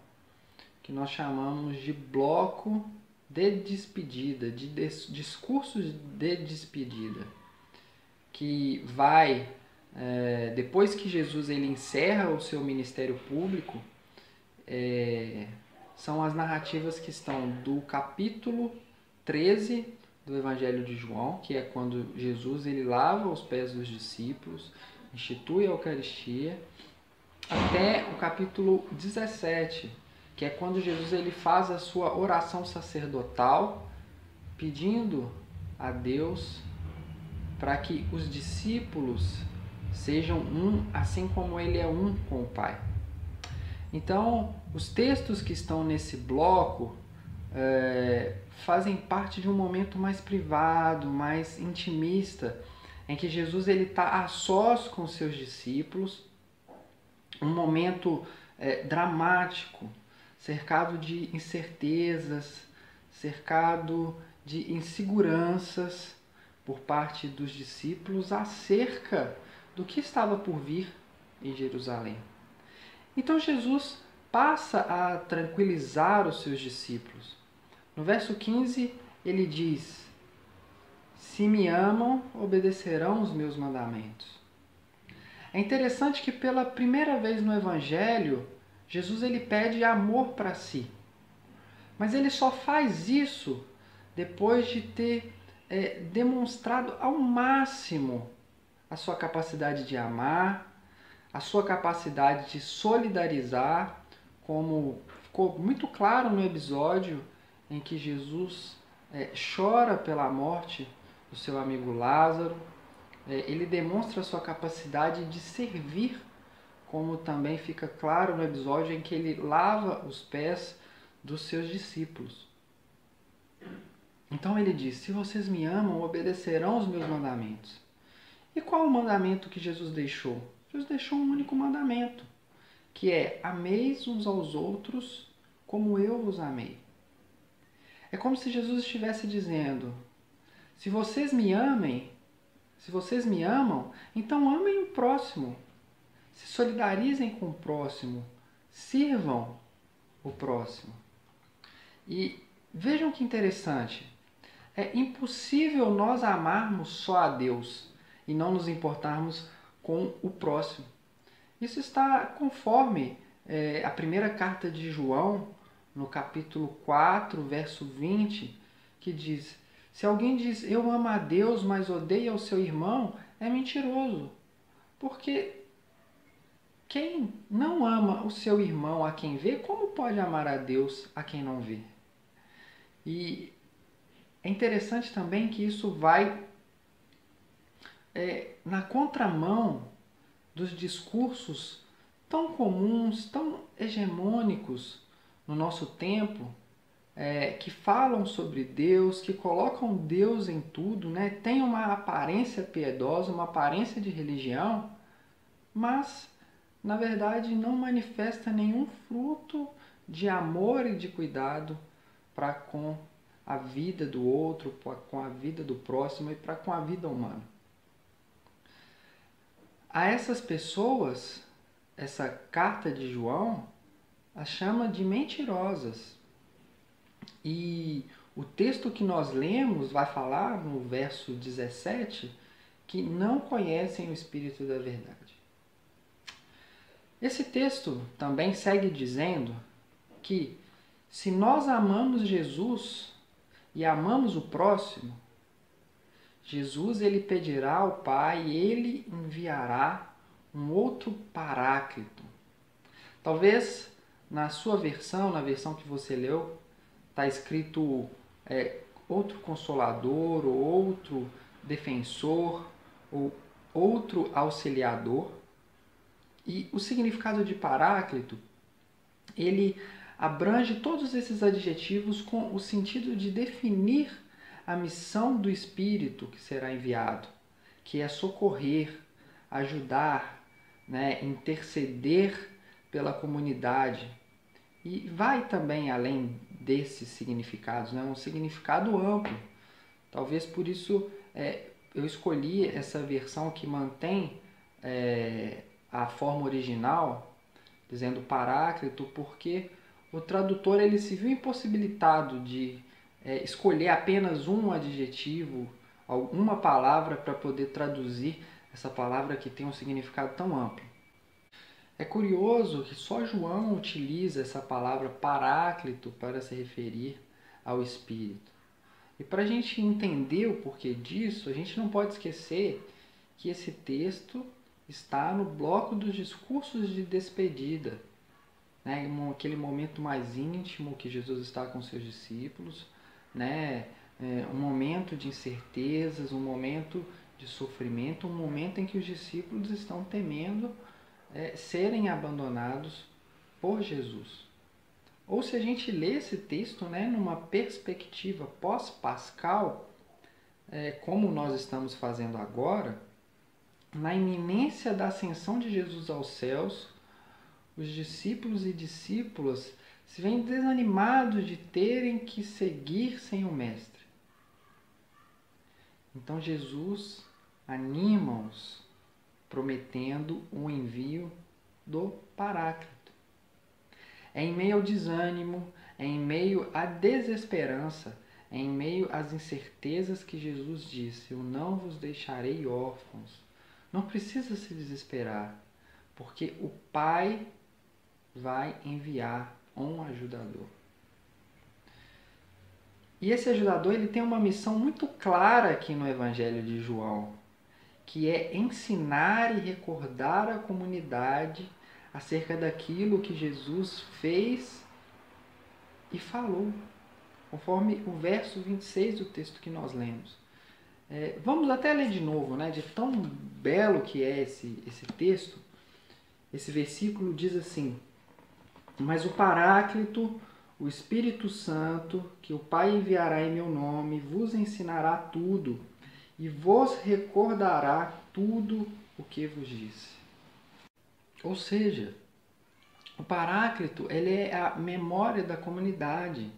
que nós chamamos de bloco de despedida, de discursos de despedida, que vai, depois que Jesus ele encerra o seu ministério público, são as narrativas que estão do capítulo 13 do Evangelho de João, que é quando Jesus ele lava os pés dos discípulos, institui a Eucaristia, até o capítulo 17, que é quando Jesus ele faz a sua oração sacerdotal, pedindo a Deus para que os discípulos sejam um, assim como ele é um com o Pai. Então, os textos que estão nesse bloco fazem parte de um momento mais privado, mais intimista, em que Jesus ele está a sós com seus discípulos, um momento dramático, cercado de incertezas, cercado de inseguranças por parte dos discípulos acerca do que estava por vir em Jerusalém. Então Jesus passa a tranquilizar os seus discípulos. No verso 15 ele diz: se me amam, obedecerão os meus mandamentos. É interessante que pela primeira vez no Evangelho, Jesus ele pede amor para si. Mas ele só faz isso depois de ter demonstrado ao máximo a sua capacidade de amar, a sua capacidade de solidarizar, como ficou muito claro no episódio em que Jesus chora pela morte do seu amigo Lázaro. Ele demonstra a sua capacidade de servir, como também fica claro no episódio em que ele lava os pés dos seus discípulos. Então ele diz: se vocês me amam, obedecerão os meus mandamentos. E qual o mandamento que Jesus deixou? Jesus deixou um único mandamento, que é: ameis uns aos outros como eu vos amei. É como se Jesus estivesse dizendo: se vocês me amam, então amem o próximo. Se solidarizem com o próximo, sirvam o próximo. E vejam que interessante, é impossível nós amarmos só a Deus e não nos importarmos com o próximo. Isso está conforme a primeira carta de João, no capítulo 4, verso 20, que diz: se alguém diz eu amo a Deus, mas odeia o seu irmão, é mentiroso. Porque quem não ama o seu irmão a quem vê, como pode amar a Deus a quem não vê? E é interessante também que isso vai na contramão dos discursos tão comuns, tão hegemônicos no nosso tempo, que falam sobre Deus, que colocam Deus em tudo, né? Tem uma aparência piedosa, uma aparência de religião, mas na verdade não manifesta nenhum fruto de amor e de cuidado para com a vida do outro, para com a vida do próximo e para com a vida humana. A essas pessoas, essa carta de João as chama de mentirosas. E o texto que nós lemos vai falar no verso 17 que não conhecem o Espírito da verdade. Esse texto também segue dizendo que se nós amamos Jesus e amamos o próximo, Jesus ele pedirá ao Pai e ele enviará um outro Paráclito. Talvez na sua versão, na versão que você leu, está escrito outro Consolador, ou outro Defensor, ou outro Auxiliador. E o significado de Paráclito ele abrange todos esses adjetivos com o sentido de definir a missão do Espírito que será enviado, que é socorrer, ajudar, interceder pela comunidade. E vai também além desses significados, um significado amplo. Talvez por isso eu escolhi essa versão que mantém a forma original, dizendo Paráclito, porque o tradutor ele se viu impossibilitado de escolher apenas um adjetivo, uma palavra para poder traduzir essa palavra que tem um significado tão amplo. É curioso que só João utiliza essa palavra Paráclito para se referir ao Espírito. E para a gente entender o porquê disso, a gente não pode esquecer que esse texto está no bloco dos discursos de despedida, aquele momento mais íntimo que Jesus está com seus discípulos, um momento de incertezas, um momento de sofrimento, um momento em que os discípulos estão temendo serem abandonados por Jesus. Ou se a gente lê esse texto numa perspectiva pós-pascal, como nós estamos fazendo agora, na iminência da ascensão de Jesus aos céus, os discípulos e discípulas se veem desanimados de terem que seguir sem o Mestre. Então Jesus anima-os, prometendo o envio do Paráclito. É em meio ao desânimo, é em meio à desesperança, é em meio às incertezas que Jesus disse: eu não vos deixarei órfãos. Não precisa se desesperar, porque o Pai vai enviar um ajudador. E esse ajudador ele tem uma missão muito clara aqui no Evangelho de João, que é ensinar e recordar a comunidade acerca daquilo que Jesus fez e falou, conforme o verso 26 do texto que nós lemos. Vamos até ler de novo, de tão belo que é esse texto. Esse versículo diz assim: mas o Paráclito, o Espírito Santo, que o Pai enviará em meu nome, vos ensinará tudo e vos recordará tudo o que vos disse. Ou seja, o Paráclito ele é a memória da comunidade,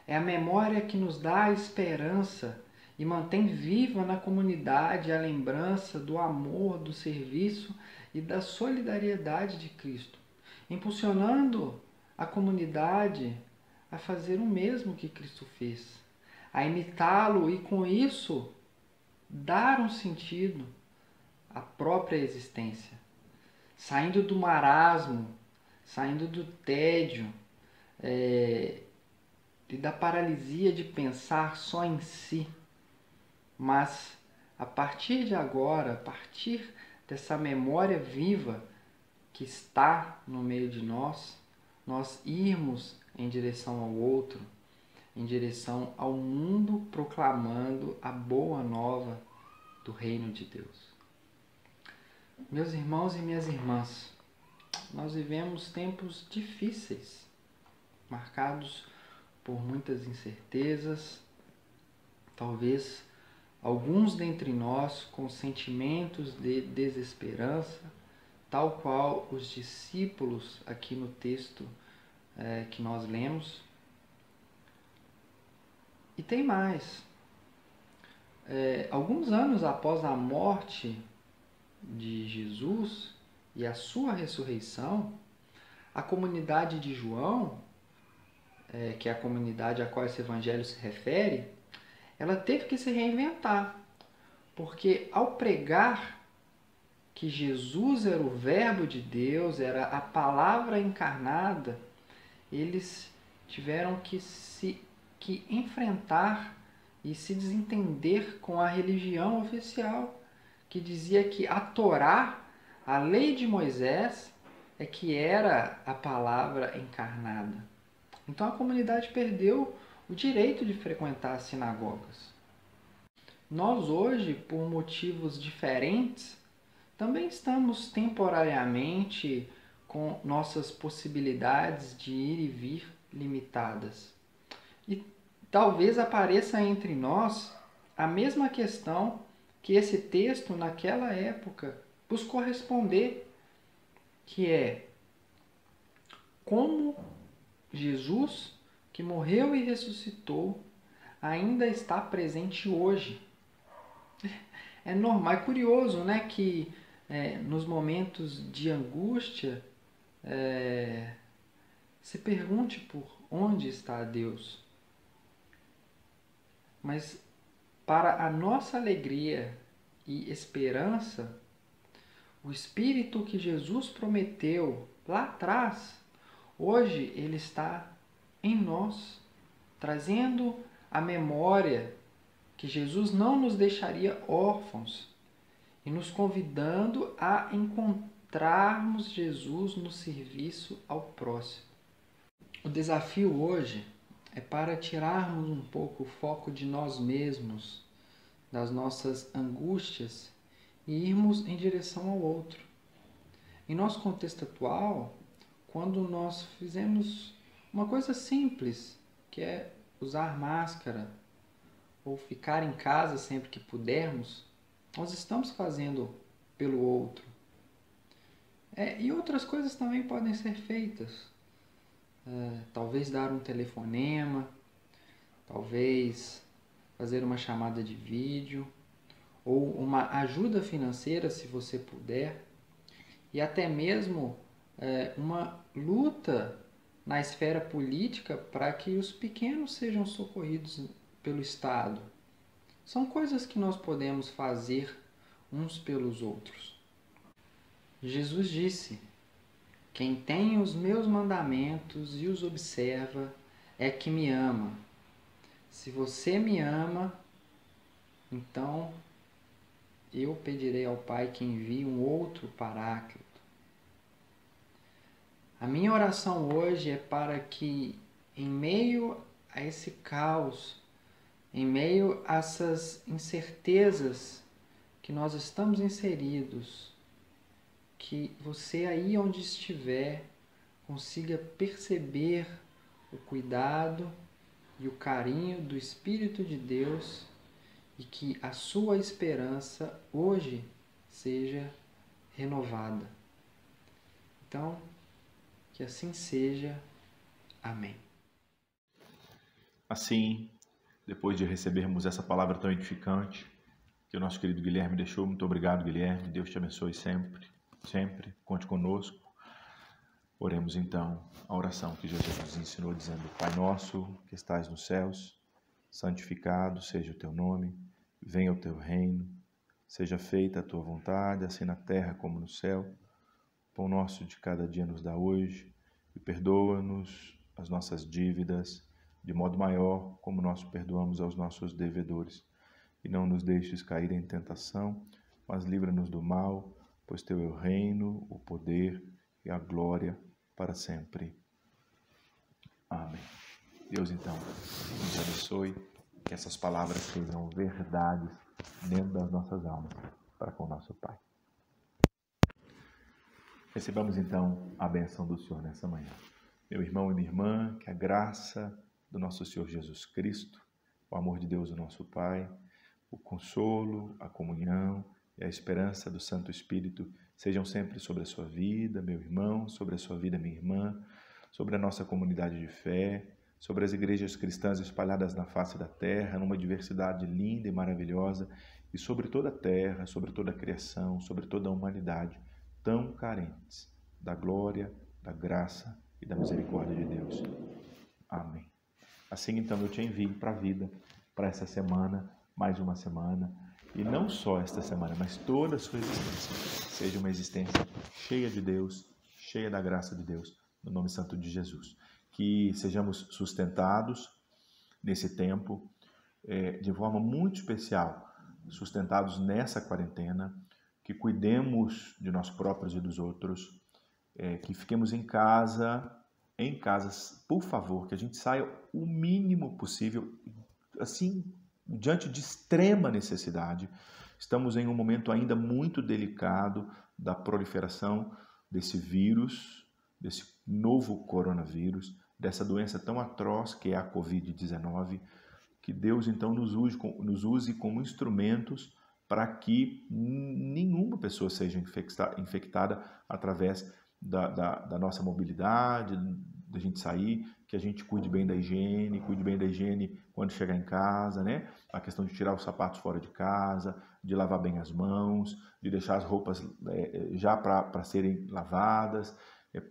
é a memória que nos dá a esperança e mantém viva na comunidade a lembrança do amor, do serviço e da solidariedade de Cristo, impulsionando a comunidade a fazer o mesmo que Cristo fez, a imitá-lo e com isso dar um sentido à própria existência, saindo do marasmo, saindo do tédio e da paralisia de pensar só em si, mas a partir de agora, a partir dessa memória viva que está no meio de nós irmos em direção ao outro, em direção ao mundo, proclamando a boa nova do reino de Deus. Meus irmãos e minhas irmãs, nós vivemos tempos difíceis, marcados por muitas incertezas, talvez alguns dentre nós com sentimentos de desesperança, tal qual os discípulos aqui no texto que nós lemos. E tem mais. Alguns anos após a morte de Jesus e a sua ressurreição, a comunidade de João, que é a comunidade a qual esse evangelho se refere, ela teve que se reinventar, porque ao pregar que Jesus era o Verbo de Deus, era a palavra encarnada, eles tiveram que enfrentar e se desentender com a religião oficial, que dizia que a Torá, a lei de Moisés, é que era a palavra encarnada. Então a comunidade perdeu o direito de frequentar as sinagogas. Nós hoje, por motivos diferentes, também estamos temporariamente com nossas possibilidades de ir e vir limitadas. E talvez apareça entre nós a mesma questão que esse texto naquela época buscou responder, que é: como Jesus, que morreu e ressuscitou, ainda está presente hoje? É normal, é curioso, né, que nos momentos de angústia se pergunte por onde está Deus. Mas para a nossa alegria e esperança, o Espírito que Jesus prometeu lá atrás, hoje ele está em nós, trazendo a memória que Jesus não nos deixaria órfãos e nos convidando a encontrarmos Jesus no serviço ao próximo. O desafio hoje é para tirarmos um pouco o foco de nós mesmos, das nossas angústias, e irmos em direção ao outro. Em nosso contexto atual, quando nós fizemos uma coisa simples, que é usar máscara ou ficar em casa sempre que pudermos, nós estamos fazendo pelo outro. E outras coisas também podem ser feitas. Talvez dar um telefonema, talvez fazer uma chamada de vídeo, ou uma ajuda financeira, se você puder, e até mesmo uma luta na esfera política para que os pequenos sejam socorridos pelo Estado. São coisas que nós podemos fazer uns pelos outros. Jesus disse: quem tem os meus mandamentos e os observa é que me ama. Se você me ama, então eu pedirei ao Pai que envie um outro Paráclito. A minha oração hoje é para que, em meio a esse caos, em meio a essas incertezas que nós estamos inseridos, que você aí onde estiver consiga perceber o cuidado e o carinho do Espírito de Deus e que a sua esperança hoje seja renovada. Então, que assim seja. Amém. Assim, depois de recebermos essa palavra tão edificante que o nosso querido Guilherme deixou, muito obrigado, Guilherme. Deus te abençoe sempre, sempre. Conte conosco. Oremos então a oração que Jesus nos ensinou, dizendo: Pai nosso que estais nos céus, santificado seja o teu nome, venha o teu reino, seja feita a tua vontade, assim na terra como no céu. O pão nosso de cada dia nos dá hoje, e perdoa-nos as nossas dívidas, de modo maior como nós perdoamos aos nossos devedores. E não nos deixes cair em tentação, mas livra-nos do mal, pois teu é o reino, o poder e a glória para sempre. Amém. Deus, então, nos abençoe, que essas palavras sejam verdades dentro das nossas almas, para com o nosso Pai. Recebamos, então, a bênção do Senhor nessa manhã. Meu irmão e minha irmã, que a graça do nosso Senhor Jesus Cristo, o amor de Deus, o nosso Pai, o consolo, a comunhão e a esperança do Santo Espírito sejam sempre sobre a sua vida, meu irmão, sobre a sua vida, minha irmã, sobre a nossa comunidade de fé, sobre as igrejas cristãs espalhadas na face da terra, numa diversidade linda e maravilhosa, e sobre toda a terra, sobre toda a criação, sobre toda a humanidade, tão carentes da glória, da graça e da misericórdia de Deus. Amém. Assim, então, eu te envio para a vida, para essa semana, mais uma semana, e não só esta semana, mas toda a sua existência seja uma existência cheia de Deus, cheia da graça de Deus, no nome santo de Jesus. Que sejamos sustentados nesse tempo, de forma muito especial, sustentados nessa quarentena, que cuidemos de nós próprios e dos outros, que fiquemos em casas, por favor, que a gente saia o mínimo possível, assim, diante de extrema necessidade. Estamos em um momento ainda muito delicado da proliferação desse vírus, desse novo coronavírus, dessa doença tão atroz que é a Covid-19, que Deus então nos use como instrumentos para que nenhuma pessoa seja infectada através da nossa mobilidade, da gente sair, que a gente cuide bem da higiene quando chegar em casa, né? A questão de tirar os sapatos fora de casa, de lavar bem as mãos, de deixar as roupas já para serem lavadas.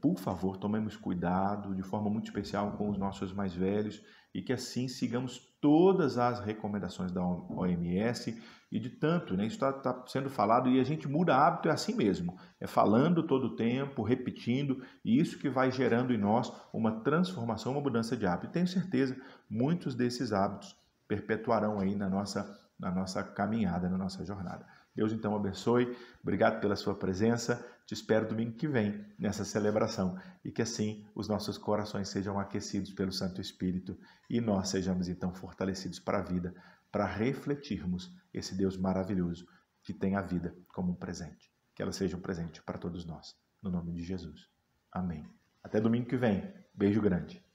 Por favor, tomemos cuidado de forma muito especial com os nossos mais velhos e que assim sigamos todas as recomendações da OMS e de tanto, né? Isso está sendo falado e a gente muda hábito, é assim mesmo, é falando todo o tempo, repetindo, e isso que vai gerando em nós uma transformação, uma mudança de hábito. E tenho certeza, muitos desses hábitos perpetuarão aí na nossa caminhada, na nossa jornada. Deus então abençoe, obrigado pela sua presença, te espero domingo que vem nessa celebração e que assim os nossos corações sejam aquecidos pelo Santo Espírito e nós sejamos então fortalecidos para a vida, para refletirmos esse Deus maravilhoso que tem a vida como um presente. Que ela seja um presente para todos nós, no nome de Jesus. Amém. Até domingo que vem. Beijo grande.